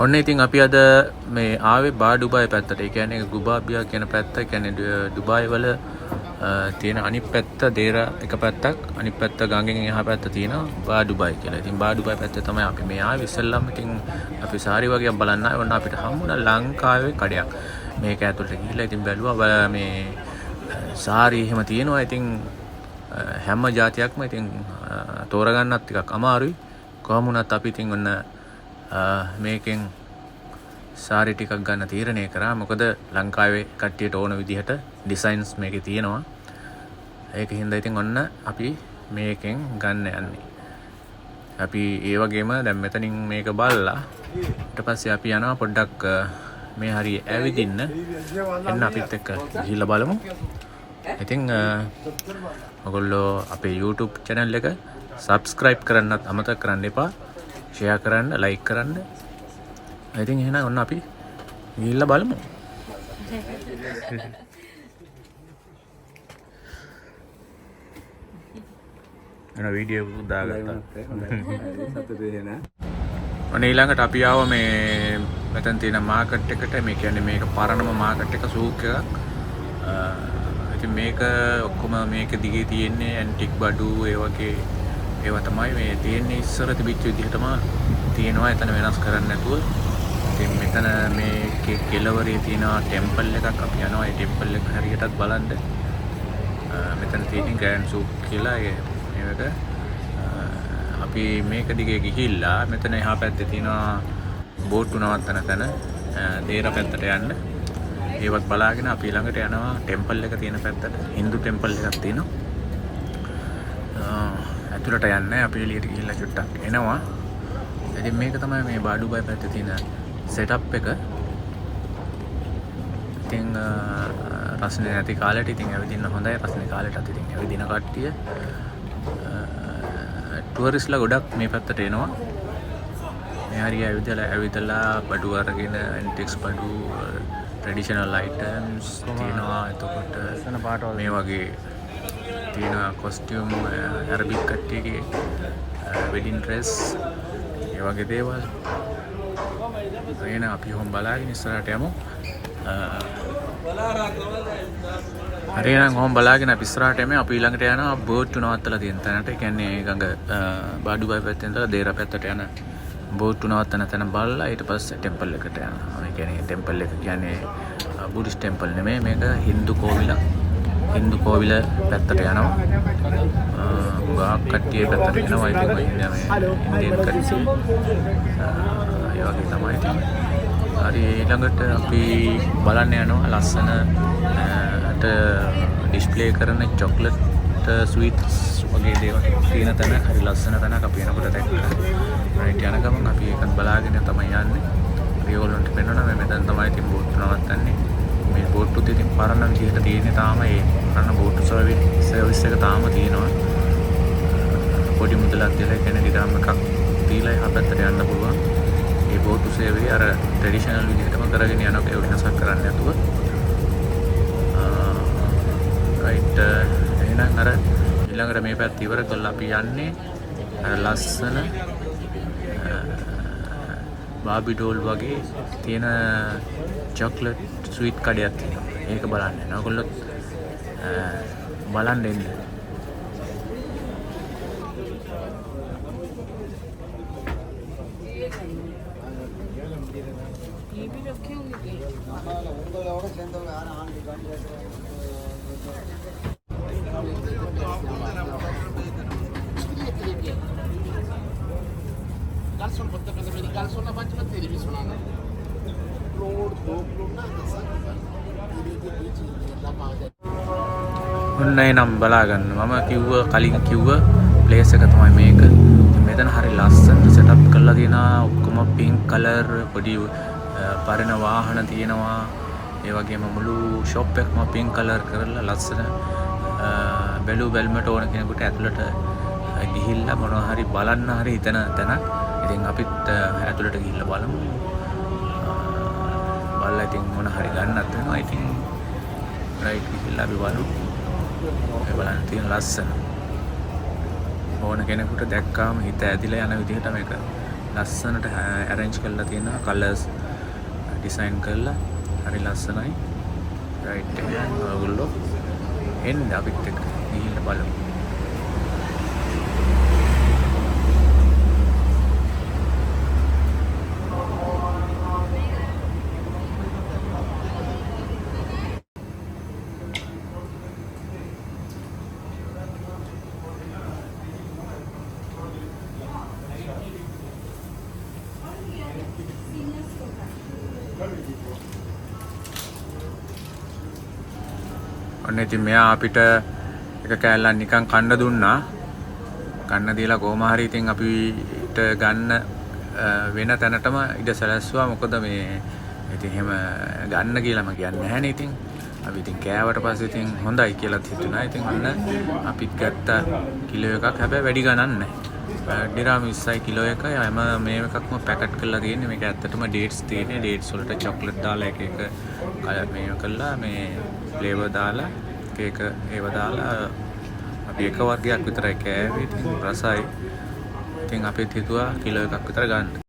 ඔන්න ඉතින් අපි අද මේ ආවේ බා ඩුබායි පැත්තට. ඒ කියන්නේ ගුබාබියා කියන පැත්ත. ඒ කියන්නේ ඩුබායි වල තියෙන අනිත් පැත්ත දේර එක පැත්තක්. අනිත් පැත්ත ගඟෙන් එහා පැත්ත තියෙනවා බා ඩුබායි කියලා. ඉතින් බා ඩුබායි පැත්තේ තමයි අපි මේ ආවේ. ඉස්සෙල්ලාම ඉතින් අපි සාරි වගේක් බලන්න ආවේ. ඔන්න අපිට හම්බුණා ලංකාවේ කඩයක්. මේක ඇතුළට ගිහිල්ලා ඉතින් බැලුවා මේ සාරි එහෙම තියෙනවා. ඉතින් හැම જાතියක්ම ඉතින් තෝරගන්නත් ටිකක් අමාරුයි. කොහොම වුණත් අපි ඉතින් ඔන්න මේකෙන් සාරි ටිකක් ගන්න තීරණය කරා. මොකද ලංකාවේ කට්ටියට ඕන විදිහට ඩිසයින්ස් මේකේ තියෙනවා. ඒක හින්දා ඉතින් ඔන්න අපි මේකෙන් ගන්න යන්නේ. අපි ඒ වගේම දැන් මෙතනින් මේක බලලා ඊට පස්සේ අපි යනවා පොඩ්ඩක් මේ හරිය ඇවිදින්න. එන්න අපිත් එක්ක ගිහිල්ලා බලමු. ඉතින් ඔයගොල්ලෝ අපේ YouTube channel එක subscribe කරන්නත් අමතක කරන්න එපා. share කරන්න, like කරන්න. ඉතින් එහෙනම් ඔන්න අපි ගිහිල්ලා බලමු. එන වීඩියෝ එකක් දාගත්තා. ඔන්න ඊළඟට අපි ආව මේ මෙතන තියෙන මාකට් එකට. මේ කියන්නේ මේක පරණම මාකට් එක, සූක් එකක්. ඉතින් මේක ඔක්කොම මේක දිගේ තියෙන්නේ ඇන්ටික් බඩු ඒ වගේ ඒවා තමයි මේ තියෙන්නේ. ඉස්සර තිබිච්ච විදිහටම තියෙනවා. එතන වෙනස් කරන්න නැතුව. ඉතින් මෙතන මේ කෙළවරේ තියෙන ටෙම්පල් එකක්. අපි යනවා ඒ ටෙම්පල් එක හරියටත් බලන්න. මෙතන තියෙන ග්‍රෑන්ඩ් සූක් කියලා මේක අපි මේක දිගේ ගිහිල්ලා මෙතන එහා පැත්තේ තියෙනවා බෝට්ටු නවත්තන තැන දේර පැත්තට යන්න. ඒවත් බලාගෙන අපි ළඟට යනවා ටෙම්පල් එක තියෙන පැත්තට. හින්දු ටෙම්පල් එකක් තියෙනවා. ඇතුළට යන්නේ අපි එළියට ගිහිල්ලා චුට්ටක් එනවා. ඉතින් මේක තමයි මේ බා ඩුබායි පැත්තේ තියෙන සෙටප් එක. ඉතින් රස්නේ නැති කාලෙට ඉතින් ඇවිදින්න හොඳයි. රස්නේ කාලෙටත් ඉතින් ඇවිදින කට්ටිය ටුවරිස්ට්ලා ගොඩක් මේ පැත්තට එනවා. මේ හරිය ඇවිදලා බඩු අරගෙන ඇන්ටික්ස් බඩු, ට්‍රැඩිෂනල් අයිටම්ස් තියෙනවා. එතකොට මේ වගේ තියෙනවා කොස්ටියුම්, ඇරබික් කට්ටියගේ වෙඩින් ඩ්‍රෙස්, ඒ වගේ දේවල්. එහෙනම් අපි හොම් බලාගෙන ඉස්සරහට යමු. හරි එහෙනම් හොම් බලාගෙන අපි ඉස්සරහට යමු. අපි ඊළඟට යනවා බෝට්ටු නවත්තලා තියෙන තැනට. ඒ කියන්නේ ගඟ බා ඩුබායි පැත්තෙන් ඉඳලා දේර පැත්තට යන බෝට්ටු නවත්තන තැන බලලා ඊට පස්සේ ටෙම්පල් එකට යනවා. ඒ කියන්නේ ටෙම්පල් එක කියන්නේ බුද්දිස්ට් ටෙම්පල් නෙමෙයි. මේක හින්දු කෝවිලක්. හින්දු කෝවිල පැත්තට යනවා. ගාක් කට්ටිය පැත්තට යනවා. ඉතින් ඔය ඉන්නේ මේ ඉන්දියන් කට්ටිය. ඒ වගේ තමයි ඉතින්. හරි ඊළඟට අපි බලන්න යනවා ලස්සනට ඩිස්ප්ලේ කරන චොක්ලට් ස්වීට්ස් වගේ දේවල් තියෙන තැන. හරි ලස්සන තැනක් අපි එනකොට දැක්කා. රයිට් යන ගමන් අපි ඒකත් බලාගෙන තමයි යන්නේ. අපි ඒගොල්ලන්ට පෙන්වනවා මේ මෙතන තමයි ඉතින් බෝට්ටු නවත්තන්නේ. මේ බෝට්ටුත් ඉතින් පරණ විදිහට තියෙන්නේ තාම. ඒ පරණ බෝට්ටු සර්විස් එක තාම තියෙනවා. පොඩි මුදලක් දීලා කියන්නේ ඩිරම් එකක් දීලා එහා පැත්තට යන්න පුළුවන්. මේ බෝට්ටු සේවය අර ට්‍රැඩිෂනල් විදිහටම කරගෙන යනකොට ඒ වෙනසක් කරන්න නැතුව. රයිට් එහෙනම් අර ඊළඟට මේ පැත්ත ඉවර කරලා අපි යන්නේ අර ලස්සන බාබි ඩෝල් වගේ තියෙන චොක්ලට් ස්වීට් කඩයක් තියෙනවා. ඒක බලන්න යනවා. ඔයගොල්ලෝ බලන්න එන්න. ඔන්න එනම් බලාගන්න. මම කලින් කිව්ව ප්ලේස් එක තමයි මේක. මෙතන හරි ලස්සනට සෙටප් කරලා තියෙනවා. ඔක්කොම පින්ක් කලර්, පොඩි පරණ වාහන තියෙනවා. ඒ වගේම මුළු ෂොප් එකම පින්ක් කලර් කරලා ලස්සන බැලුමට ඕන කෙනෙකුට ඇතුළට ගිහිල්ලා මොනවා හරි බලන්න හරි හිතන තැනක්. ඉතින් අපිත් ඇතුළට ගිහිල්ලා බලමු. බලලා ඉතින් මොන හරි ගන්නත් වෙනවා. ඉතින් රයිට් ගිහිල්ලා අපි බලමු. ඒ බලන්න තියෙන ලස්සන ඕන කෙනෙකුට දැක්කාම හිත ඇදිලා යන විදිහට මේක ලස්සනට arrange කරලා තියෙනවා colours design කරලා හරි ලස්සනයි. right එහෙනම් ඔයගොල්ලෝ එන්න අපිත් එක්ක ගිහින් බලමු. ඔන්න ඉතින් මෙයා අපිට එක කෑල්ලක් නිකන් කන්න දුන්නා. කන්න දීලා කොහොම හරි ඉතින් අපිට ගන්න වෙන තැනටම ඉඩ සැලැස්සුවා. මොකද මේ ඉතින් එහෙම ගන්න කියලාම කියන්නේ නැහැනේ. ඉතින් අපි ඉතින් කෑවට පස්සේ ඉතින් හොඳයි කියලා හිතුණා. ඉතින් ඔන්න අපිත් ගත්ත කිලෝ එකක්. හැබැයි වැඩි ගණන් නැහැ. ඩිරාම් 20යි කිලෝ එක. එම මේ එකක්ම පැකට් කරලා තියෙන්නේ. මේක ඇත්තටම ඩේට්ස් තියෙන්නේ. ඩේට්ස් වලට චොක්ලට් දාලා එක මේ කළා මේ ෆ්ලේවර් දාලා එක ඒව දාලා අපි එක වර්ගයක් විතරයි කෑවේ. ඉතින් රසයි. ඉතින් අපි හිතුවා කිලෝ එකක් විතර ගන්න.